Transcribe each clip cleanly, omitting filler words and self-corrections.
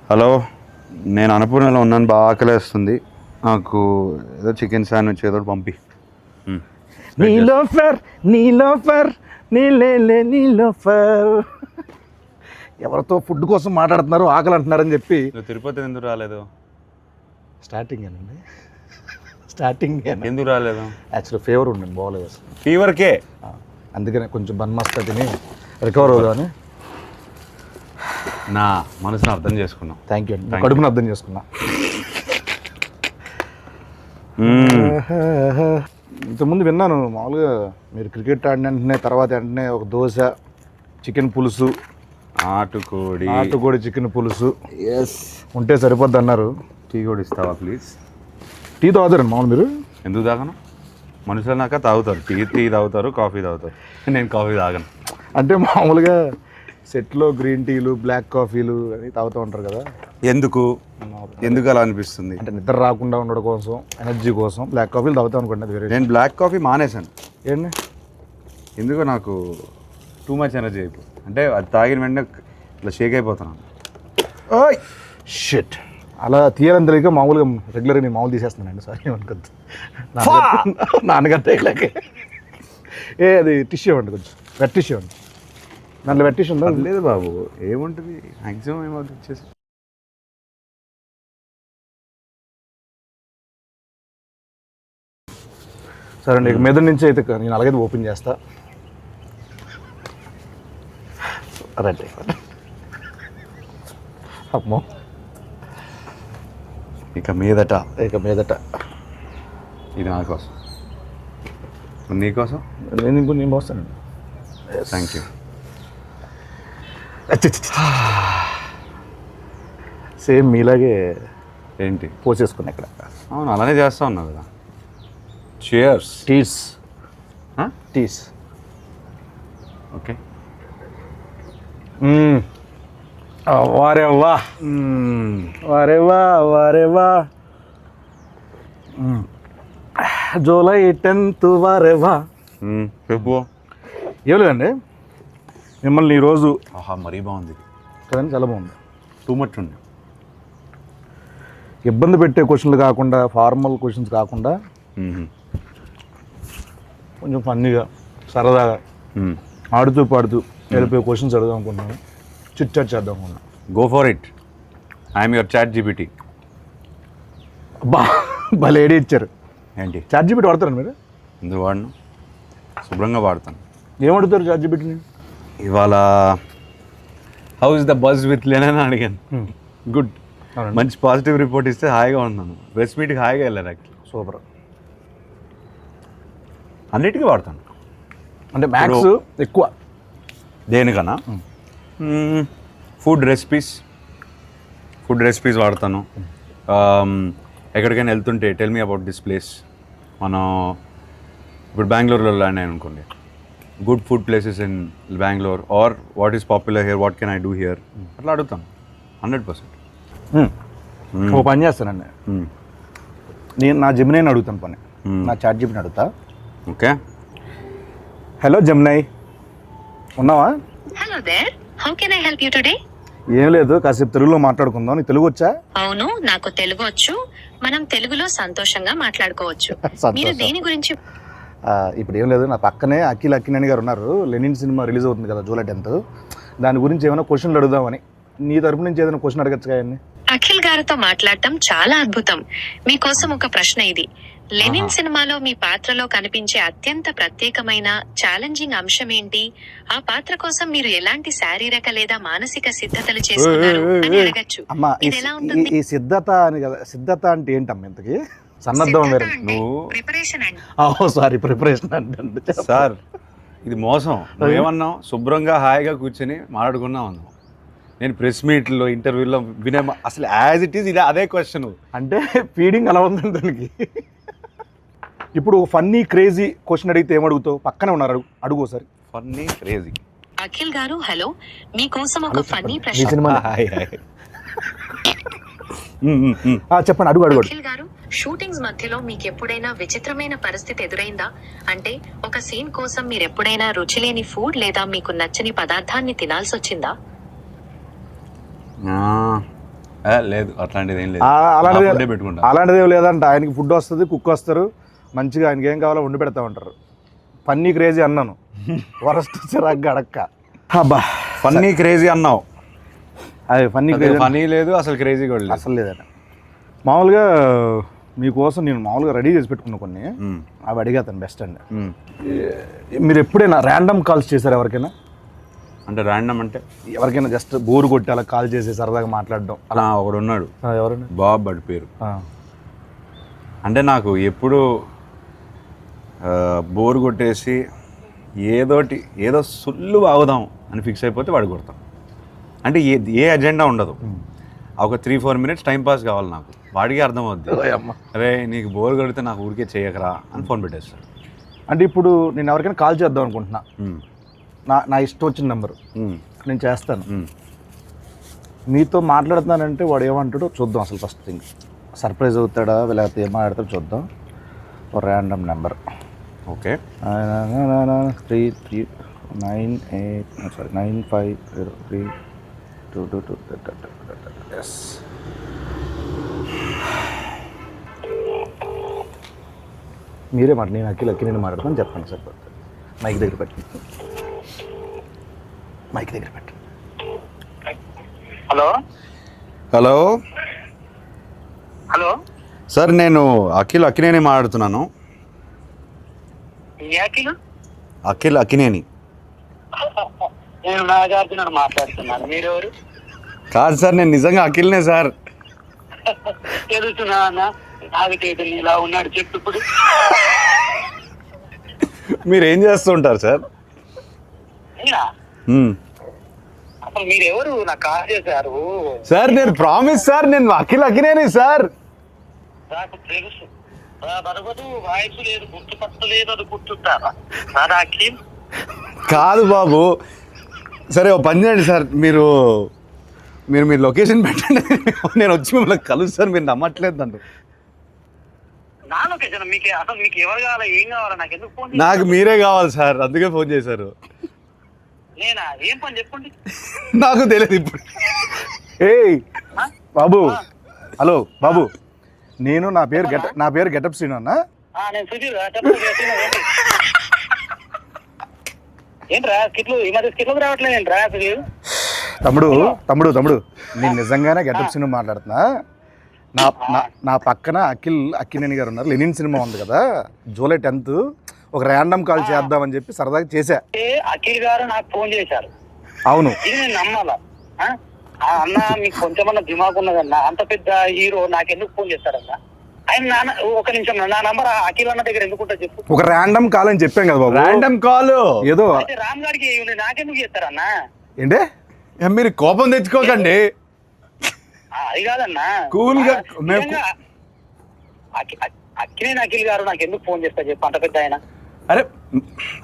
Hello, నేను అన్నపూర్ణలో ఉన్నాను, బాగా ఆకలేస్తుంది. నాకు ఏదో చికెన్ శాండ్విచ్ ఏదో పంపి. నీలోఫర్ నీలోఫర్ నీలేలే నీలోఫర్. ఎవరితో ఫుడ్ కోసం మాట్లాడుతున్నారు, ఆకలి అంటున్నారని చెప్పి. నువ్వు తిరుపతి ఎందుకు రాలేదు? స్టార్టింగ్ అండి, స్టార్టింగ్ ఎందుకు రాలేదు? యాక్చువల్లీ ఫీవర్ ఉండండి, బాగోలేదు అసలు. ఫీవర్కే? అందుకనే కొంచెం బన్మస్తా తిని రికవర్ అవుదామని. నా మనసును అర్థం చేసుకున్నావు. థ్యాంక్ యూ అండి, కడుపును అర్థం చేసుకున్నా. ఇంతకుముందు విన్నాను మామూలుగా మీరు క్రికెట్ ఆడిన వెంటనే తర్వాత వెంటనే ఒక దోశ, చికెన్ పులుసు, నాటుకోడి చికెన్ పులుసు ఉంటే సరిపోద్ది అన్నారు. టీ కూడా ఇస్తావా ప్లీజ్? టీ తాగుతారండి మామూలు మీరు? ఎందుకు తాగను? మనుషులు నాక తాగుతారు, టీ తాగుతారు, కాఫీ తాగుతారు. నేను కాఫీ తాగను. అంటే మామూలుగా సెట్లో గ్రీన్ టీలు, బ్లాక్ కాఫీలు అని తాగుతూ ఉంటారు కదా. ఎందుకు అలా అనిపిస్తుంది? అంటే నిద్ర రాకుండా ఉండడం కోసం, ఎనర్జీ కోసం బ్లాక్ కాఫీలు తాగుతాం అనుకోండి. అది వేరే. నేను బ్లాక్ కాఫీ మానేశాను. ఏంటి? ఎందుకో నాకు టూ మచ్ ఎనర్జీ అయిపోయింది. అంటే అది తాగిన వెంటనే ఇట్లా షేక్ అయిపోతున్నాను. ఓయ్ షిట్, అలా తీయాలని తెలియక మామూలుగా రెగ్యులర్గా నేను మామూలు తీసేస్తున్నానండి. సారీ అనుకోద్దు, నాన్నగారు తేగలేకే. అది టిష్యూ ఇవ్వండి, కొంచెం వెట్ టిష్యూ ఇవ్వండి. దాంట్లో వెట్ టిష్యూ ఉందా? లేదు బాబు, ఏముంటుంది మ్యాక్సిమం ఏమవుతుంది వచ్చేసి. సరే అండి, మీద నుంచి అయితే నేను అలాగే ఓపెన్ చేస్తా. రైట్, అమ్మో, ఇక మీదట ఇది నా కోసం, నీకోసం. నేను పోస్తానండి. Thank you. సేమ్ మీలాగే ఏంటి పోసేసుకున్నా ఇక్కడ. అవును, అలానే చేస్తా ఉన్నావు కదా. చియర్స్. టీస్ ఓకే. వారేవా జూలై 10th వారేవా. చెప్పు. ఏం లేదండి, మిమ్మల్ని ఈరోజు మరీ బాగుంది కదండి, చాలా బాగుంది. టూ మచ్ ఉంది. ఇబ్బంది పెట్టే క్వశ్చన్లు కాకుండా, ఫార్మల్ క్వశ్చన్స్ కాకుండా కొంచెం ఫన్నీగా, సరదాగా, ఆడుతూ పాడుతూ వెళ్ళిపోయే క్వశ్చన్స్ అడుగుదాం అనుకుంటున్నాను. చిట్ చాట్ చేద్దాం అనుకున్నాను. Go for it. I'm your ChatGPT. అబ్బా, భలే ఐడియా ఇచ్చారు. ఏంటి? చాట్ జీపీటీ వాడతారండి మీరు? ఎందుకు వాడను? శుభ్రంగా వాడతాను. ఏం అడుగుతారు చాట్ జీపీటీని? ఇవాళ how is the buzz with Lennon అడిగాను. గుడ్, మంచి పాజిటివ్ రిపోర్ట్ ఇస్తే హాయిగా ఉన్నాను. ప్రెస్ మీట్కి హాయిగా వెళ్ళాను. Actually super. అన్నిటికీ వాడతాను. అంటే మ్యాథ్స్ ఎక్కువ దేనికన్నా ఫుడ్ రెసిపీస్ వాడతాను. ఎక్కడికైనా వెళ్తుంటే tell me about this place. మనం ఇప్పుడు బెంగళూరులో ల్యాండ్ అయ్యాను అనుకోండి, good food places in Bengaluru are what is popular here, what can I do here, అట్లా అడుగుతాను 100%. ఓ పని చేస్తానండి, నేను నా జెమినైని అడుగుతాను పని, నా చాట్ జీపీటీని అడుగుతా. ఓకే. హలో జెమినై, ఉన్నావా? Hello there, how can I help you today? ఏం లేదు, కాసేపు తెలుగులో మాట్లాడుకుందాం. నీకు తెలుగు వచ్చా? అవును, నాకు తెలుగు వచ్చు. మనం తెలుగులో సంతోషంగా మాట్లాడుకోవచ్చు. మీరు దేని గురించి? ఇప్పుడు ఏం లేదు, నా పక్కనే అక్కినేని గారు ఉన్నారు. లెనిన్ సినిమా రిలీజ్ అవుతుంది కదా జూలై 10th. దాని గురించి ఏమైనా క్వశ్చన్లు అడుగుదామని. నీ తరపు నుంచి ఏదైనా క్వశ్చన్ అడగచ్చు కదండి. అఖిల్ గారితో మాట్లాడటం చాలా అద్భుతం. మీకోసం ఒక ప్రశ్న ఇది. లెనిన్ సినిమాలో మీ పాత్రలో కనిపించే అత్యంత ప్రత్యేకమైన ఛాలెంజింగ్ అంశం ఏంటి? ఆ పాత్ర కోసం మీరు ఎలాంటి శారీరక లేదా మానసిక సిద్ధతలు చేసుకున్నారు అని అడగచ్చు. అమ్మా, ఇది ఎలా ఉంటుంది? ఈ సిద్ధత అని కదా, సిద్ధత అంటే ఏంటమ్మా ఇంతకి? సన్నద్ధం వేరే. ప్రిపరేషన్ అండి. సారీ, ప్రిపరేషన్ అంటే సార్, ఇది మోసం. నువ్వేమన్నావు? శుభ్రంగా హాయిగా కూర్చొని మాట్లాడుకున్నావు అన్నావు. నేను ప్రెస్ మీట్లో, ఇంటర్వ్యూలో వినే అసలు యాజ్ ఇట్ ఈజ్ ఇలా అదే క్వశ్చన్. అంటే ఫీడింగ్ అలా ఉందండి దానికి. ఇప్పుడు ఫన్నీ క్రేజీ క్వశ్చన్ అడిగితే ఏమడుగుతావు? పక్కనే ఉన్నారు, అడుగు ఒకసారి. Funny crazy. అఖిల్ గారు హలో, మీకోసం ఒక ఫన్నీ ప్రశ్న. చెప్పండి, అడుగు. అఖిల్ గారు, షూటింగ్స్ మధ్యలో మీకు ఎప్పుడైనా విచిత్రమైన పరిస్థితి ఎదురైందా? అంటే ఒక సీన్ కోసం మీరు ఎప్పుడైనా రుచిలేని ఫుడ్ లేదా మీకు నచ్చని పదార్థాన్ని తినాల్సి వచ్చిందా? లేదు అట్లాంటిది ఏం లేదు. అలాంటిది ఫుడ్డే పెట్టుకుంటా. అలాంటిది ఏం లేదంట. ఆయనకి ఫుడ్ వస్తుంది, కుక్ వస్తారు, మంచిగా ఆయనకి ఏం కావాలో వండి పెడతా ఉంటారు. ఫన్నీ క్రేజీ అన్నాను, వరస్ట్ చిరాగ్గా అడక్క. అబ్బా ఫన్నీ క్రేజీ అన్నావు, అది ఫన్నీ ఫనీ లేదు అసలు, క్రేజీ కూడా లేదు అసలు లేదట. మామూలుగా మీకోసం నేను మామూలుగా రెడీ చేసి పెట్టుకున్నా కొన్ని, అవి అడిగేతాను బెస్ట్ అండి. మీరు ఎప్పుడైనా ర్యాండమ్ కాల్స్ చేశారు ఎవరికైనా? అంటే ర్యాండమ్ అంటే ఎవరికైనా జస్ట్ బోరు కొట్టి అలా కాల్ చేసి సరదాగా మాట్లాడడం అలా ఒకడు ఉన్నాడు, ఎవరైనా? బాబ్ బడ్ పేరు. అంటే నాకు ఎప్పుడు బోర్ కొట్టేసి ఏదో సుల్లు ఆగుదాం అని ఫిక్స్ అయిపోతే వాడు కొడతాం. అంటే ఏ అజెండా ఉండదు, ఒక 3-4 minutes టైం పాస్ కావాలి నాకు. వాడికి అర్థమవుద్ది, అరే నీకు బోర్ కొడితే నాకు ఊరికే చేయకరా అని ఫోన్ పెట్టేస్తాడు. అంటే ఇప్పుడు నేను ఎవరికైనా కాల్ చేద్దాం అనుకుంటున్నా, నా ఇష్టం వచ్చిన నెంబరు నేను చేస్తాను. మీతో మాట్లాడుతున్నానంటే వాడు ఏమంటాడో చూద్దాం. అసలు ఫస్ట్ థింగ్ సర్ప్రైజ్ అవుతాడా లేకపోతే ఏం మాట్లాడతాడో చూద్దాం. ఒక ర్యాండమ్ నెంబర్. ఓకే, 939895032222. ఎస్, మీరే మాట, నేను అక్కిని మాట్లాడతాను చెప్పండి. సరిపోతుంది. మైక్ దగ్గర పెట్టండి, మైక్ దగ్గర పెట్టండి. హలో హలో హలో సార్, నేను అక్కినేని మాట్లాడుతున్నాను. అక్కినేని. నేను నాగార్జున మాట్లాడుతున్నాను. మీరెవరు? కాదు సార్, నేను నిజంగా అఖిల్నే సార్. తెలుసునా అన్న, నాగచేతులు ఇలా ఉన్నాడు చెప్పు. ఇప్పుడు మీరు ఏం చేస్తుంటారు సార్? అసలు మీరెవరు? నాకు కాల్ చేశారు సార్. నేను ప్రామిస్ సార్, నేను అఖినేని సార్. నాకు తెలుసు, బరగదు, వాయిస్ లేదు, గుర్తుపట్టలేదు, అది గుర్తుంటారా సార్? అఖిల్ కాదు బాబు. సరే ఓ పని చేయండి సార్, మీరు లొకేషన్ పెట్టండి, నేను వచ్చి మిమ్మల్ని కలుస్తాను. మీరు నమ్మట్లేదు నన్ను. నా లొకేషన్ మీకు అసలు మీకు ఎవరు కావాలా, ఏం కావాలా? నాకు ఎందుకు ఫోన్? నాకు మీరే కావాలి సార్, అందుకే ఫోన్ చేశారు. నేనా? ఏం పని చెప్పండి. నాకు తెలియదు ఇప్పుడు. ఏయ్ బాబు, హలో బాబు, నా పేరు గెటప్ శ్రీను అన్న. నేను సుధీర్. ఏంట్రా స్కిట్లు ఈ మధ్య స్కిట్లు రావట్లేదు ఏంట్రా సుధీర్? తమ్ముడు నేను నిజంగానే గెటప్ శ్రీను మాట్లాడుతున్నా. నా పక్కన అక్కినేని గారు ఉన్నారు. లెనిన్ సినిమా ఉంది కదా, జూలై 10th ఒక ర్యాండమ్ కాల్ చేద్దామని చెప్పి సరదాగా చేశా. అఖిల్ గారు నాకు ఫోన్ చేశారు. అవును, ఇది నేను నమ్మాలా? అన్న మీకు కొంచెమన్నా దిమాగ్ ఉన్నదన్నా, అంత పెద్ద హీరో నాకెందుకు ఫోన్ చేస్తారన్నా? ఆయన ఒక నిమిషం, నా నంబర్ అఖిల్ అన్న దగ్గర ఎందుకుంటా చెప్పు. ఒక ర్యాండమ్ కాల్ అని చెప్పాం కదా బాబు. ర్యాండమ్ కాల్ ఏదో రామ్ గారికి నాకెందుకు చేస్తారన్నా? ఏంటే మీరు కోపం తెచ్చుకోకండి. అది కాదన్నా, కూల్ గా అఖిల్ గారు నాకు ఎందుకు ఫోన్ చేస్తా చెప్పు, అంత పెద్ద ఆయన. అరే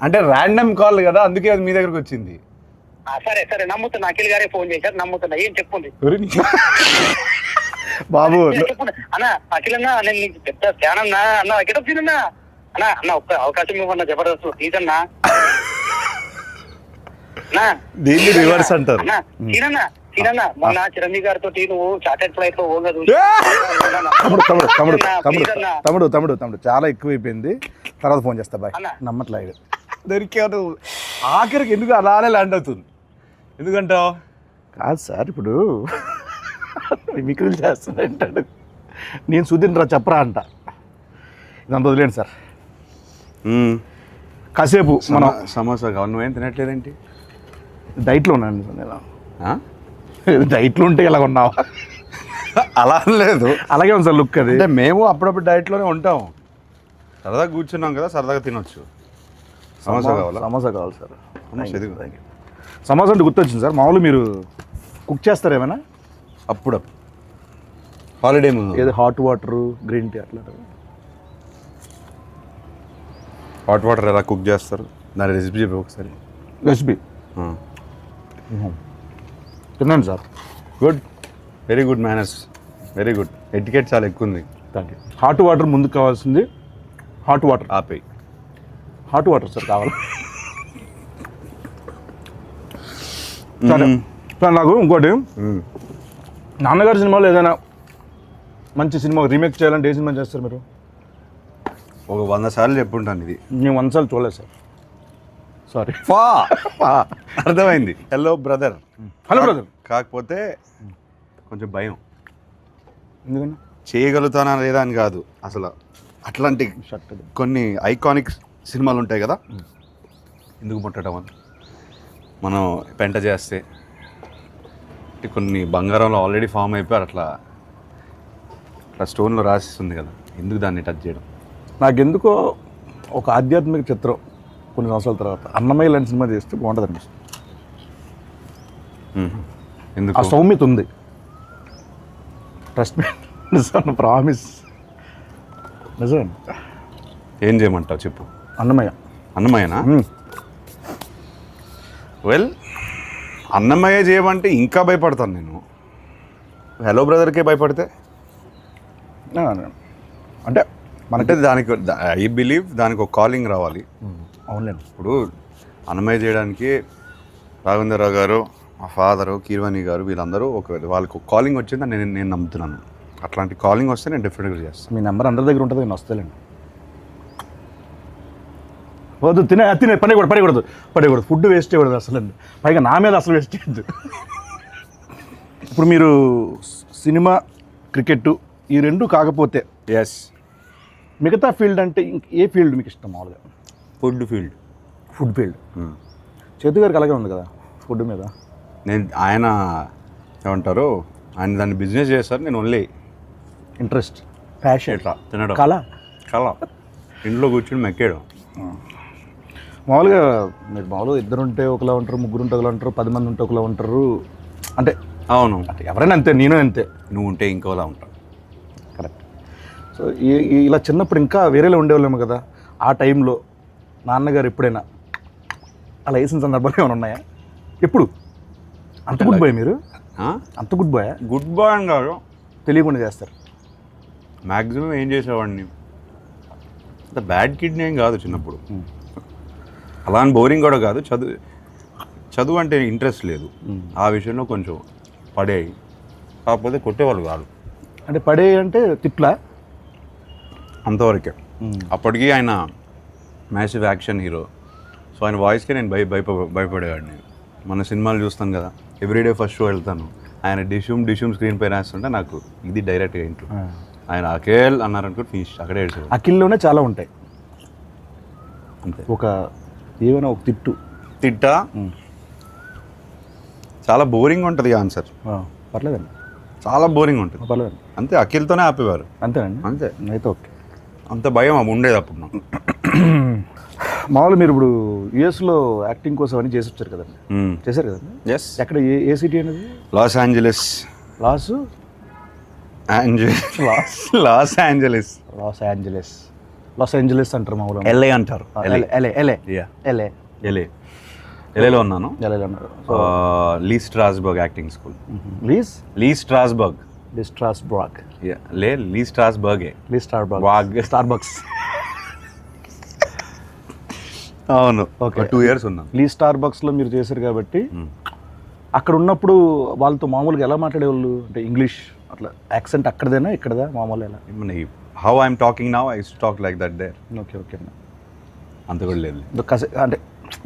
అంటే ర్యాండమ్ కాల్ కదా, అందుకే అది మీ దగ్గరకు వచ్చింది. సరే నమ్ముతున్నా, అఖిల్ గారే ఫోన్ చేశారు, నమ్ముతున్నా. ఏం చెప్పుంది బాబు? చెప్పండి అన్న. అఖిల్ అన్నా, నేను నీకు పెద్ద ఫ్యాన్ అన్నా. అన్న గెటప్ సీన్ అన్నా. అన్న ఒక్క అవకాశం ఇవ్వన్నా, జబర్దస్త్ ప్లీజ్ అన్నా. దీన్ని రివర్స్ అంటారు. సీనన్నా, మొన్న చిరంజీవి గారితో నువ్వు చార్టెడ్ ఫ్లైట్ లో పోగదు. తమ్ముడు చాలా ఎక్కువైపోయింది, తర్వాత ఫోన్ చేస్తా బాయ్. నమ్మట్లేదు. దొరికాడు ఆఖరికి. ఎందుకు అలానే ల్యాండ్ అవుతుంది? ఎందుకంటావు? కాదు సార్, ఇప్పుడు మిక్కులు చేస్తానంటాడు, నేను సుధీర్ చెప్పరా అంట. ఇదంతా వదిలేండి సార్. కాసేపు మనం సమోసా కావాలి. నువ్వేం తినట్లేదేంటి? డైట్లో ఉన్నాను నేను. డైట్లో ఉంటే ఇలా ఉన్నావా? అలా లేదు, అలాగే ఉంది సార్ లుక్. అది అంటే మేము అప్పుడప్పుడు డైట్లోనే ఉంటాం. సరదాగా కూర్చున్నాం కదా, సరదాగా తినొచ్చు. సమోసా కావాలా? సమోసా కావాలి సార్. సమోసా అంటే గుర్తొచ్చింది సార్. మామూలు మీరు కుక్ చేస్తారు ఏమైనా? అప్పుడు హాలిడే ముందు ఏదో హాట్ వాటర్, గ్రీన్ టీ అట్లా. హాట్ వాటర్ ఎలా కుక్ చేస్తారు, దాని రెసిపీ చెప్పి ఒకసారి. రెసిపీ తిన్నాను sir. Good, very good manners, very good. Etiquette చాలా ఎక్కువ ఉంది. Thank you. హాట్ వాటర్ ముందుకు కావాల్సింది. హాట్ వాటర్ ఆపేయి. హాట్ వాటర్ సార్ కావాలి. సరే సార్, నాకు ఇంకోటి నాన్నగారి సినిమాలో ఏదైనా మంచి సినిమా రీమేక్ చేయాలంటే ఏ సినిమా చేస్తారు మీరు? ఒక 100 సార్లు చెప్పుంటాను ఇది. మేము 100 సార్లు చూడలేదు సార్. సారీ. అర్థమైంది. Hello brother. Hello brother. కాకపోతే కొంచెం భయం. ఎందుకన్నా? చేయగలుగుతానా లేదా అని కాదు, అసలు అట్లాంటి షర్ట్ కొన్ని ఐకానిక్ సినిమాలు ఉంటాయి కదా, ఎందుకు ముట్టడం అని మనం పెంట చేస్తే కొన్ని బంగారంలో ఆల్రెడీ ఫామ్ అయిపోయారు, అట్లా స్టోన్లో రాసిస్తుంది కదా, ఎందుకు దాన్ని టచ్ చేయడం? నాకెందుకో ఒక ఆధ్యాత్మిక చిత్రం కొన్ని సంవత్సరాల తర్వాత అన్నమయ్య లాంటి సినిమా చేస్తే బాగుంటుంది అనిపిస్తుంది. ఎందుకు? ఆ సౌమ్యత ఉంది. ట్రస్ట్ మీ, నిజం, ప్రామిస్. నిజం. ఏం చేయమంటావు చెప్పు. అన్నమయ్యనా? వెల్, అన్నమయ్య చేయమంటే ఇంకా భయపడతాను నేను. హలో బ్రదర్కే భయపడితే అంటే అంటే దానికి ఐ బిలీవ్ దానికి ఒక కాలింగ్ రావాలి. అవునులేండి. ఇప్పుడు అన్నమయ్య చేయడానికి రాఘవేంద్రరావు గారు, మా ఫాదరు, కీర్వాణి గారు, వీళ్ళందరూ వాళ్ళకి ఒక కాలింగ్ వచ్చిందని నేను నమ్ముతున్నాను. అట్లాంటి కాలింగ్ వస్తే నేను డెఫినెట్గా చేస్తాను. మీ నెంబర్ అందరి దగ్గర ఉంటుంది, నేను వస్తాలేండి. వద్దు, తినే పడకూడదు. ఫుడ్ వేస్ట్ చేయకూడదు అసలు అండి. పైగా నా మీద అసలు వేస్ట్ చేయద్దు. ఇప్పుడు మీరు సినిమా, క్రికెట్ ఈ రెండు కాకపోతే ఎస్, మిగతా ఫీల్డ్ అంటే ఏ ఫీల్డ్ మీకు ఇష్టం మామూలుగా? Food field. చేతు గారికి అలాగే ఉంది కదా ఫుడ్ మీద. ఆయన ఏమంటారు, ఆయన దాన్ని బిజినెస్ చేస్తారు, నేను ఓన్లీ ఇంట్రెస్ట్, ప్యాషన్, ఎట్లా తినడం, కళ ఇంట్లో కూర్చుని మెక్కేయడం. మామూలుగా మీరు మామూలుగా 2 ఉంటే ఒకలా ఉంటారు, 3 ఉంటే ఒకలా ఉంటారు, 10 మంది ఉంటే ఒకలా ఉంటారు. అంటే అవును, ఎవరైనా అంతే, నేను అంతే. నువ్వు ఉంటే ఇంకోలా ఉంటావు. కరెక్ట్. సో ఇలా చిన్నప్పుడు ఇంకా వేరేలా ఉండేవాళ్ళేమో కదా. ఆ టైంలో నాన్నగారు ఎప్పుడైనా అలా వేసిన సందర్భాలు ఏమైనా ఉన్నాయా? ఎప్పుడు? అంత గుడ్ బాయ్ మీరు? అంత గుడ్ బాయ్? గుడ్ బాయ్ అని కాదు, తెలియకుండా చేస్తారు. మ్యాక్సిమం ఏం చేసేవాడిని, అంత బ్యాడ్ కిడ్నీ ఏం కాదు చిన్నప్పుడు. అలా అని బోరింగ్ కూడా కాదు. చదువు అంటే ఇంట్రెస్ట్ లేదు, ఆ విషయంలో కొంచెం పడేవి. కాకపోతే కొట్టేవాళ్ళు కాదు. అంటే పడే అంటే తిట్లా? అంతవరకే. అప్పటికి ఆయన మ్యాసివ్ యాక్షన్ హీరో, సో ఆయన వాయిస్కే నేను భయపడేవాడిని. మన సినిమాలు చూస్తాను కదా, ఎవ్రీడే ఫస్ట్ షో వెళ్తాను, ఆయన డిష్యూమ్ స్క్రీన్ పైన వేస్తుంటే నాకు ఇది డైరెక్ట్గా ఇంట్లో ఆయన అఖిల్ అన్నారనుకో ఫినిష్, అక్కడే ఏడ్చేవాడు. అఖిల్లోనే చాలా ఉంటాయి అంతే. ఏమైనా ఒక తిట్టా చాలా బోరింగ్ ఉంటుంది ఆన్సర్. పర్లేదండి, చాలా బోరింగ్ ఉంటుంది. పర్లేదండి. అంతే, అఖిల్తోనే ఆపేవారు. అంతేనండి. అంతే, అయితే ఓకే. అంత భయం ఉండేది అప్పుడు నాకు. మామూలు మీరు ఇప్పుడు యుఎస్లో యాక్టింగ్ కోసం అని చేసి వచ్చారు కదండి, చేశారు కదండి? ఎస్. ఎక్కడ, ఏ సిటీ అనేది? లాస్ ఏంజలస్ అంటారు మామూలు. ఎల్ఏ అంటారు. ఎల్ఏలో ఉన్నాను. లీ స్ట్రాస్బర్గ్ యాక్టింగ్ స్కూల్. లీ స్ట్రాస్బర్గ్. స్టార్బక్స్. అవును, ఓకే. 2 years ఉన్నాను. లీ స్టార్బక్స్లో మీరు చేశారు కాబట్టి అక్కడ ఉన్నప్పుడు వాళ్ళతో మామూలుగా ఎలా మాట్లాడేవాళ్ళు? అంటే ఇంగ్లీష్ అట్లా యాక్సెంట్ అక్కడదేనా ఇక్కడదా మామూలు ఎలా? How I'm talking now I talk like that there. Okay okay. అంత కూడా లేదు. అంటే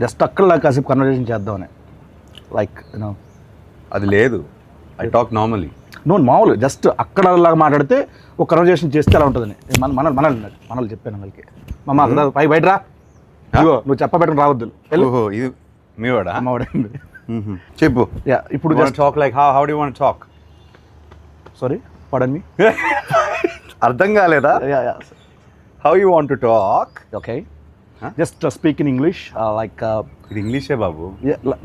జస్ట్ అక్కడ కాసేపు కన్వర్జేషన్ చేద్దామని, లైక్ యూనో అది లేదు. I talk normally. మామూలు జస్ట్ అక్కడ లాగా మాట్లాడితే ఒక కన్వర్జేషన్ చేస్తే అలా ఉంటుందని మనల్ని చెప్పాను వాళ్ళకి. మమ్మ అక్కడ బయట రా, నువ్వు చెప్పబెట్టడం రావద్దు. ఓహో, ఇది మీ వాడా? అమ్మవాడండి. చెప్పు. ఇప్పుడు talk like how do you want talk? Sorry, pardon me. అర్థం కాలేదా? How you want to talk? Okay, just speak in English, like ఇది ఇంగ్లీషే బాబు.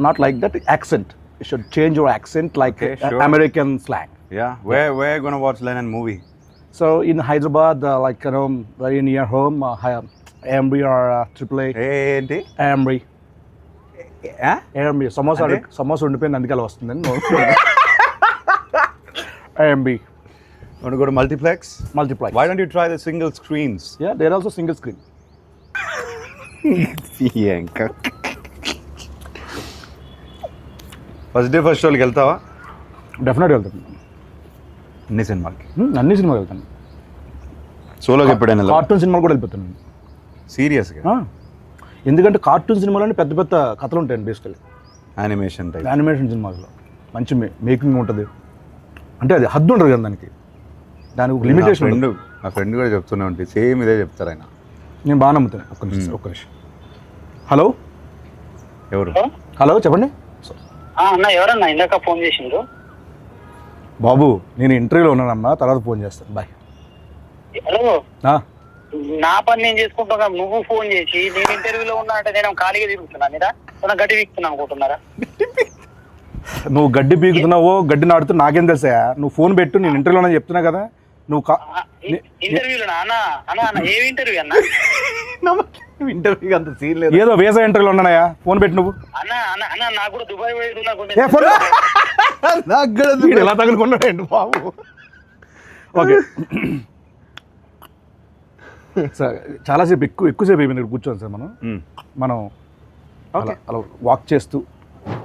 Not like that accent. You should change your accent like American slang. Yeah. Where you gonna watch Lennon movie? So in Hyderabad, like very near home, Amri or AAA. ఏంటి? Amri. Amri. Samosa ఉండిపోయింది అందుకే అలా వస్తుందండి. Amri. Want to go to multiplex? Why don't you try the single screens? Yeah, they're also single screen. First day first షోకి వెళ్తావా? డెఫినెట్గా వెళ్తాను. అన్ని సినిమాలకి అన్ని సినిమాలు వెళ్తాను. సోలోకి ఎప్పుడైనా కార్టూన్ సినిమాలు కూడా వెళ్ళిపోతాను. సీరియస్గా ఎందుకంటే కార్టూన్ సినిమాలోనే పెద్ద పెద్ద కథలు ఉంటాయండి బేసికలీ. యానిమేషన్ టైప్ యానిమేషన్ సినిమాల్లో మంచి మేకింగ్ ఉంటుంది. అంటే అది హద్దు ఉంటుంది కదా దానికి ఒక లిమిటేషన్ ఉంటుంది. నా ఫ్రెండ్ కూడా చెప్తూనే ఉంటుంది, సేమ్ ఇదే చెప్తారు ఆయన. నేను బాగా నమ్ముతాను. ఒక్క నిమిషం. హలో ఎవరు? హలో చెప్పండి. అన్న ఎవరన్నా ఇందాక ఫోన్ చేసిండ్రు? బాబు నేను ఇంటర్వ్యూలో ఉన్నానమ్మా, తర్వాత ఫోన్ చేస్తాను. బాయ్. హలో, ఆ, నా పని నేను చేసుకుంటున్నా, నువ్వు ఫోన్ చేసి నేను ఇంటర్వ్యూలో ఉన్నా అంటే నేను ఖాళీగా తిరుగుతున్నా మీద గడ్డి వీక్తున్నా అనుకుంటున్నారా? నువ్వు గడ్డి పీకుతున్నావో గడ్డి నాడుతూ నాకేం తెలుసా? నువ్వు ఫోన్ పెట్టు, నేను ఇంటర్వ్యూలో చెప్తున్నా కదా. నువ్వు ఇంటర్వ్యూలో అన్న ఏ ఇంటర్వ్యూ అన్న? ఇంటర్వ్యూ అంత సీన్ లేదు, ఏదో వేసా ఇంటర్వ్యూలో ఉన్నాయా. ఫోన్ పెట్టు నువ్వు. అన్న అన్న అన్న నాకు కూడా దుబాయ్ పోయేది ఎలా తగులుకున్నాడు బాబు. ఓకే సార్, చాలాసేపు ఎక్కువసేపు అయిపోయింది ఇక్కడ కూర్చోండి సార్. మనం అలా వాక్ చేస్తూ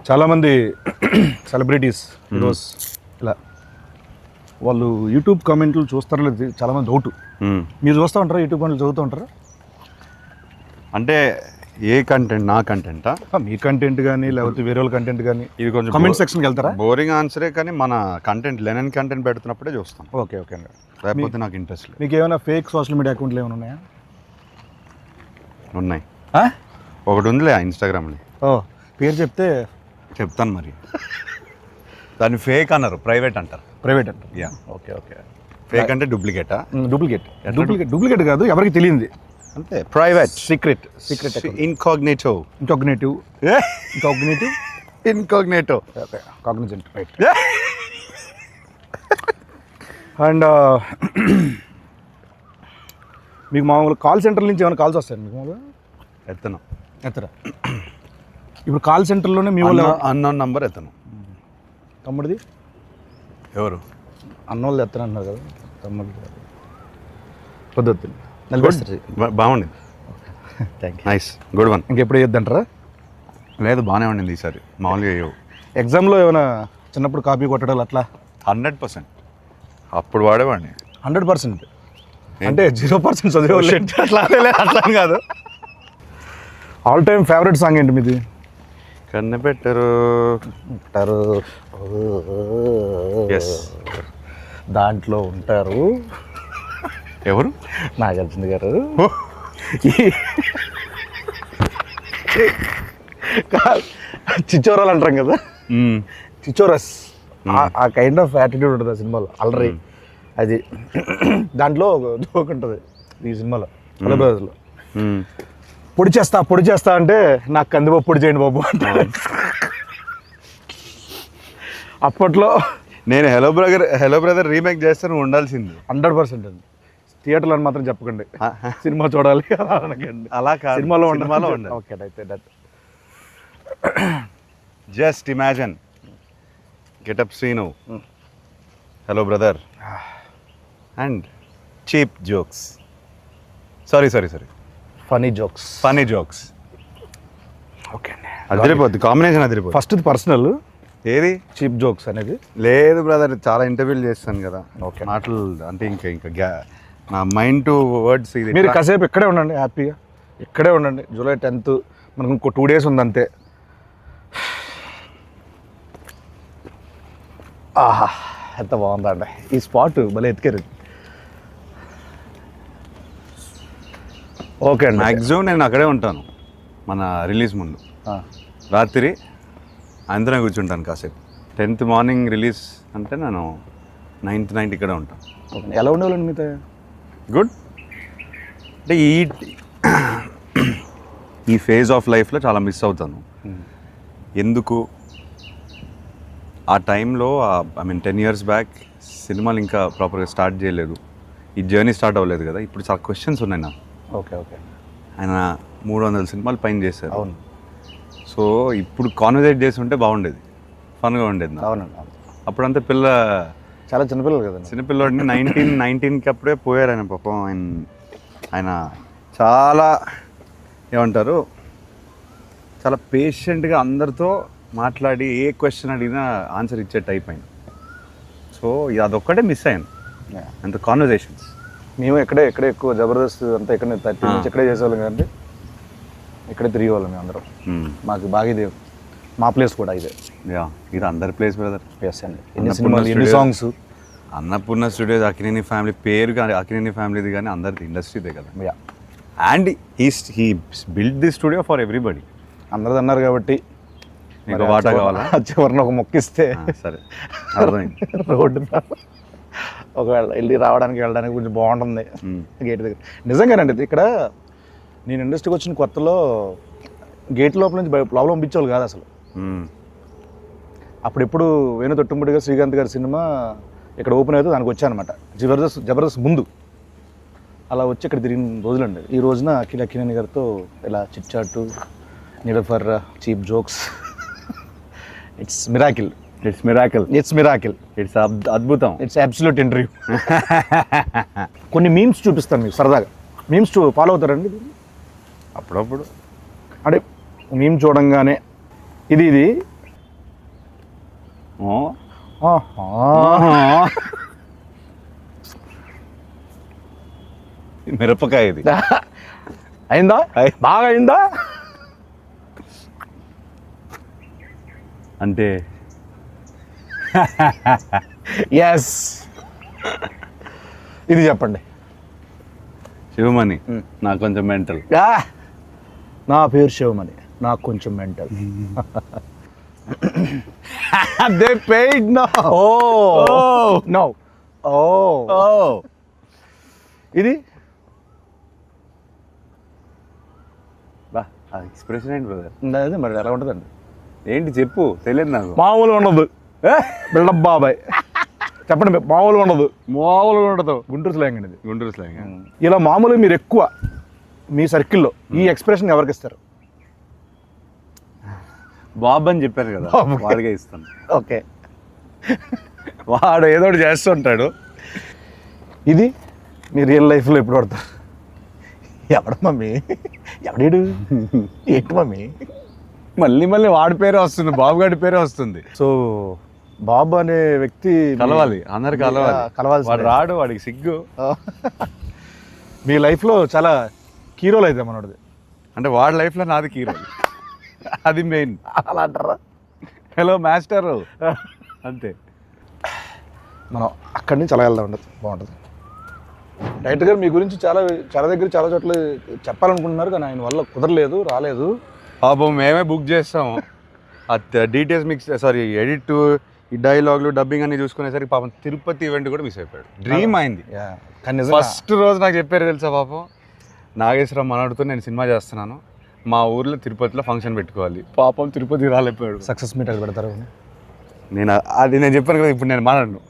చాలామంది సెలబ్రిటీస్ ఈరోజు ఇలా వాళ్ళు యూట్యూబ్ కామెంట్లు చూస్తారో లేదు చాలామంది డౌట్. మీరు చూస్తూ ఉంటారా యూట్యూబ్ కామెంట్లు చదువుతూ ఉంటారా? అంటే ఏ కంటెంట్? నా కంటెంటా? మీ కంటెంట్ కానీ లేకపోతే వేరే వాళ్ళ కంటెంట్ కానీ ఇది కొంచెం కామెంట్ సెక్షన్కి వెళ్తారా? బోరింగ్ ఆన్సరే, కానీ మన కంటెంట్ లెనన్ కంటెంట్ పెడుతున్నప్పుడే చూస్తాం. ఓకే ఓకే అండి. లేకపోతే నాకు ఇంట్రెస్ట్ లేదు. మీకు ఏమైనా ఫేక్ సోషల్ మీడియా అకౌంట్లు ఏమైనా ఉన్నాయా? ఉన్నాయి. ఒకటి ఉందిలే ఇన్స్టాగ్రామ్లో. ఓ పేరు చెప్తాను మరి. దాన్ని ఫేక్ అన్నారు, ప్రైవేట్ అంటారు. ప్రైవేట్ అంటారు. యా. Okay okay. ఫేక్ అంటే డూప్లికేటా? డూప్లికేట్ కాదు, ఎవరికి తెలియంది అంతే. Private, secret incognito. Okay, Cognizant, right. And మీకు మామూలు కాల్ సెంటర్ నుంచి ఏమైనా కాల్స్ వస్తాయండి మీకు? మామూలుగా ఎత్తరా? ఇప్పుడు కాల్ సెంటర్లోనే మీ వాళ్ళు అన్నోన్ నంబర్ ఎత్తను. తమ్ముడిది ఎవరు? అన్నోళ్ళు ఎత్తనన్నారు కదా తమ్ముడు. పొద్దు బాగుండింది. Thank you. Nice, good one. ఇంకెప్పుడు వేయొద్దంటారా? లేదు, బాగానే ఉండింది ఈసారి. మామూలుగా వేయవు. ఎగ్జామ్లో ఏమైనా చిన్నప్పుడు కాపీ కొట్టడాలు అట్లా? 100%. అప్పుడు వాడేవాడిని. 100%. అంటే 0% చదివేవాళ్ళు అట్లా కాదు. ఆల్ టైమ్ ఫేవరెట్ సాంగ్ ఏంటి మీది? కన్నపెట్టరు. ఎస్, దాంట్లో ఉంటారు. ఎవరు? నాగార్జున గారు. చిచ్చోరాలు అంటాం కదా, చిచ్చోరస్. ఆ కైండ్ ఆఫ్ యాటిట్యూడ్ ఉంటుంది ఆ సినిమాలో. అలరి అది దాంట్లో జోక్ ఉంటుంది ఈ సినిమాలో. హలో బ్రదర్లో పొడి చేస్తా అంటే నాకు కందిపప్పు పొడి చేయండి బాబు అంటే. అప్పట్లో నేను హలో బ్రదర్ రీమేక్ చేస్తే నువ్వు ఉండాల్సింది. 100% అండి. థియేటర్లో అని మాత్రం చెప్పకండి, సినిమా చూడాలి అనకండి. అలా కాదు, సినిమాలో ఉండాలి. ఓకే, అయితే just imagine getup scene, hello brother and cheap jokes. Sorry funny jokes. Okay అండి, అదిరిపోద్ది, కాంబినేషన్ అదిరిపోద్ది. ఫస్ట్ పర్సనల్ ఏది చీప్ జోక్స్ అనేది లేదు బ్రదర్. చాలా ఇంటర్వ్యూలు చేస్తాను కదా. ఓకే, మాటలు అంటే ఇంకా నా మైండ్ టు వర్డ్స్. ఇది మీరు కాసేపు ఇక్కడే ఉండండి, హ్యాపీగా ఇక్కడే ఉండండి. జూలై 10th మనకు ఇంకో 2 days ఉంది అంతే. ఆహా, ఎంత బాగుందండి ఈ స్పాట్, భలే ఎత్తుకారు. ఓకే అండి, మ్యాక్సిమం నేను అక్కడే ఉంటాను. మన రిలీజ్ ముందు రాత్రి అందరం కూర్చుంటాను కాసేపు. 10th మార్నింగ్ రిలీజ్ అంటే నేను 9th నైట్ ఇక్కడ ఉంటాను. ఓకే, ఎలా ఉండేవాళ్ళండి మీతో? గుడ్. అంటే ఈ ఫేజ్ ఆఫ్ లైఫ్లో చాలా మిస్ అవుతాను. ఎందుకు ఆ టైంలో, ఐ మీన్ 10 years బ్యాక్ సినిమాలు ఇంకా ప్రాపర్గా స్టార్ట్ చేయలేదు, ఈ జర్నీ స్టార్ట్ అవ్వలేదు కదా. ఇప్పుడు చాలా క్వశ్చన్స్ ఉన్నాయి నాకు. ఓకే ఆయన 300 సినిమాలు పైన చేశారు. అవును. సో ఇప్పుడు కాన్వర్సేట్ చేసి ఉంటే బాగుండేది, ఫన్గా ఉండేది. అవునండి. అప్పుడంతా చాలా చిన్నపిల్లలు కదా, చిన్నపిల్లడిని 19కి అప్పుడే పోయారు ఆయన. పాపం ఆయన చాలా ఏమంటారు, చాలా పేషెంట్గా అందరితో మాట్లాడి ఏ క్వశ్చన్ అడిగినా ఆన్సర్ ఇచ్చే టైప్ ఆయన. సో అదొక్కటే మిస్ అయ్యాను, అంత కాన్వర్జేషన్స్. మేము ఎక్కడే ఎక్కువ జబర్దస్త్ అంతా ఇక్కడ 30 నుంచి ఇక్కడే చేసేవాళ్ళం కానీ ఇక్కడే తిరిగేవాళ్ళం మేము అందరం. మాకు బాగా ఇదే మా ప్లేస్ కూడా ఇదే. యా, ఇది అందరి ప్లేస్ బ్రదర్. ఎస్ అండి. ఎన్ని సినిమాలు, ఎన్ని songs. Annapurna studios, Akkineni family పేరు కానీ, అక్కినేని ఫ్యామిలీది కానీ అందరిది ఇండస్ట్రీదే కదా. Yeah, and he build the studio for everybody. అందరిది అన్నారు కాబట్టి మీకు వాటా కావాలా? చివరిన ఒక మొక్కిస్తే సరే, అర్థమైంది. రోడ్డు ఒకవేళ వెళ్ళి వెళ్ళడానికి కొంచెం బాగుంటుంది గేట్ దగ్గర. నిజంగానండి, ఇది ఇక్కడ నేను ఇండస్ట్రీకి వచ్చిన కొత్తలో గేట్ లోపల నుంచి లోపల పంపించేవాళ్ళు కాదు అసలు. అప్పుడెప్పుడు వేణు తొట్టుముడిగా శ్రీకాంత్ గారి సినిమా ఇక్కడ ఓపెన్ అయితే దానికి వచ్చానమాట, జబర్దస్త్ ముందు. అలా వచ్చి ఇక్కడ తిరిగిన రోజులండి. ఈ రోజున అక్కినేని గారితో ఇలా chit chat, need for cheap jokes. It's miracle. It's అద్భుతం. It's absolute interview. కొన్ని మీమ్స్ చూపిస్తాను మీకు సరదాగా. మీమ్స్ ఫాలో అవుతారండి అప్పుడప్పుడు? అంటే మీమ్ చూడంగానే ఇది మిరపకాయ ఇది అయిందా, బాగా అయిందా అంటే ఎస్. ఇది చెప్పండి. శివమణి, నాకు కొంచెం మెంటల్. నా పేరు శివమణి, నాకు కొంచెం mental. They paid now. No. ఇది బా, ఆ ఎక్స్ప్రెషన్ ఏంటి బ్రదర్? అదే మరి ఎలా ఉంటుందండి? ఏంటి చెప్పు, తెలియదు నాకు. మామూలుగా ఉండదు బిల్డప్ బాబాయ్. చెప్పండి, మామూలుగా ఉండదు. గుంటూరు స్లాంగ్ అండి ఇది. గుంటూరు స్లాంగ్. ఇలా మామూలుగా మీరు ఎక్కువ మీ సర్కిల్లో ఈ ఎక్స్ప్రెషన్ ఎవరికి ఇస్తారు? బాబు అని చెప్పారు కదా, వాడిగా ఇస్తాను. ఓకే, వాడు ఏదో ఒకటి చేస్తుంటాడు. ఇది మీ రియల్ లైఫ్లో ఎప్పుడు పడతారు? ఎవడ మమ్మీ, ఎవడేడు, ఏంటి మమ్మీ? మళ్ళీ వాడి పేరే వస్తుంది, బాబు గారి పేరే వస్తుంది. సో బాబు అనే వ్యక్తి కలవాలి, అందరు కలవాలి. వాడు రాడు, వాడికి సిగ్గు. మీ లైఫ్లో చాలా కీరోలు అయితే మనోడిది. అంటే వాడి లైఫ్లో నాది కీరో, అది మెయిన్. అలా అంటారా? హలో మాస్టర్ అంతే. మనం అక్కడి నుంచి అలా వెళ్దాం, ఉండదు బాగుంటుంది. డైరెక్టర్ గారు మీ గురించి చాలా దగ్గర చాలా చోట్ల చెప్పాలనుకుంటున్నారు కానీ ఆయన వల్ల కుదరలేదు, రాలేదు. పాపం మేమే బుక్ చేస్తాము. డీటెయిల్స్ ఎడిట్, ఈ డైలాగులు, డబ్బింగ్ అన్ని చూసుకునేసరికి పాపం తిరుపతి ఈవెంట్ కూడా మిస్ అయిపోయాడు. డ్రీమ్ అయింది. ఫస్ట్ రోజు నాకు చెప్పారు తెలుసా, పాపం నాగేశ్వరం మనడుతో నేను సినిమా చేస్తున్నాను, మా ఊర్లో తిరుపతిలో ఫంక్షన్ పెట్టుకోవాలి. పాపం తిరుపతి రాలేకపోయాడు. సక్సెస్ మీట్ అది పెడతారు. నేను చెప్పాను కదా, ఇప్పుడు నేను మాట్లాడను.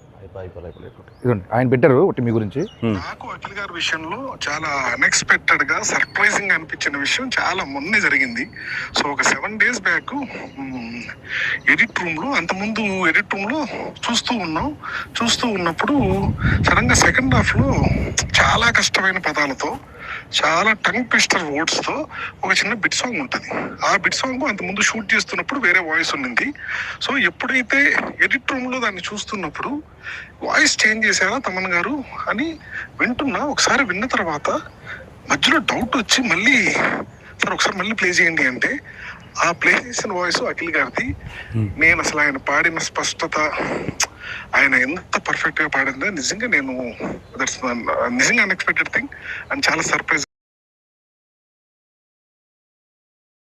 ఇదండి ఆయన పెట్టారు ఒకటి మీ గురించి. నాకు అఖిల్ గారి విషయంలో చాలా అన్ఎక్స్పెక్టెడ్ గా సర్ప్రైజింగ్ అనిపించిన విషయం చాలా మొన్నే జరిగింది. సో ఒక 7 days బ్యాక్ ఎడిట్ రూమ్ లో, అంతకుముందు ఎడిట్ రూమ్ లో చూస్తూ ఉన్నప్పుడు సడన్ గా సెకండ్ హాఫ్ లో చాలా కష్టమైన పదాలతో, చాలా టంగ్ ట్విస్టర్ వర్డ్స్ తో ఒక చిన్న బిట్ సాంగ్ ఉంటుంది. ఆ బిట్ సాంగ్ అంతకుముందు షూట్ చేస్తున్నప్పుడు వేరే వాయిస్ ఉండింది. సో ఎప్పుడైతే ఎడిట్ రూమ్ లో దాన్ని చూస్తున్నప్పుడు వాయిస్ చేంజ్ చేశారా తమన్ గారు అని వింటున్నా. ఒకసారి విన్న తర్వాత మధ్యలో డౌట్ వచ్చి మళ్ళీ సార్ ఒకసారి మళ్ళీ ప్లే చేయండి అంటే ఆ ప్లే చేసిన వాయిస్ అఖిల్ గారిది. నేను అసలు ఆయన పాడిన స్పష్టత, ఆయన ఎంత పర్ఫెక్ట్ గా పాడిందో నిజంగా నిజంగా అన్ఎక్స్పెక్టెడ్ థింగ్ అండ్ చాలా సర్ప్రైజ్.